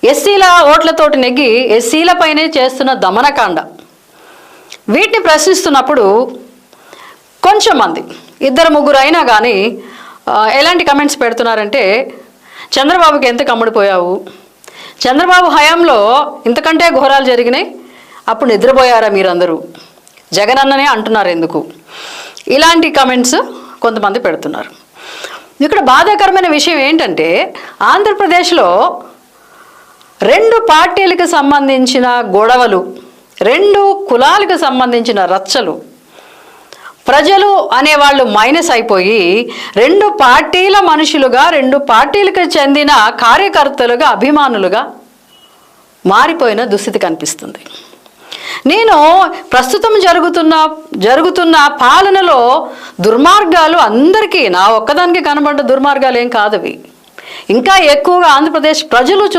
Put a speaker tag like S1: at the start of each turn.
S1: ఎస్సీల ఓట్లతోటి నెగ్గి ఎస్సీలపైనే చేస్తున్న దమనకాండ, వీటిని ప్రశ్నిస్తున్నప్పుడు కొంచెం మంది, ఇద్దరు ముగ్గురు అయినా కానీ ఎలాంటి కమెంట్స్ పెడుతున్నారంటే, చంద్రబాబుకి ఎంత కమ్ముడిపోయావు, చంద్రబాబు హయాంలో ఇంతకంటే ఘోరాలు జరిగినాయి, అప్పుడు నిద్రపోయారా మీరందరూ, జగనన్ననే అంటున్నారు ఎందుకు, ఇలాంటి కమెంట్స్ కొంతమంది పెడుతున్నారు. ఇక్కడ బాధాకరమైన విషయం ఏంటంటే, ఆంధ్రప్రదేశ్లో 2 పార్టీలకు సంబంధించిన గొడవలు, 2 కులాలకు సంబంధించిన రచ్చలు, ప్రజలు అనేవాళ్ళు మైనస్ అయిపోయి 2 పార్టీల మనుషులుగా, 2 పార్టీలకు చెందిన కార్యకర్తలుగా, అభిమానులుగా మారిపోయిన దుస్థితి కనిపిస్తుంది. నేను ప్రస్తుతం జరుగుతున్న పాలనలో దుర్మార్గాలు అందరికీ, నా ఒక్కదానికి కనబడ్డ దుర్మార్గాలు ఏం కాదవి, ఇంకా ఎక్కువగా ఆంధ్రప్రదేశ్ ప్రజలు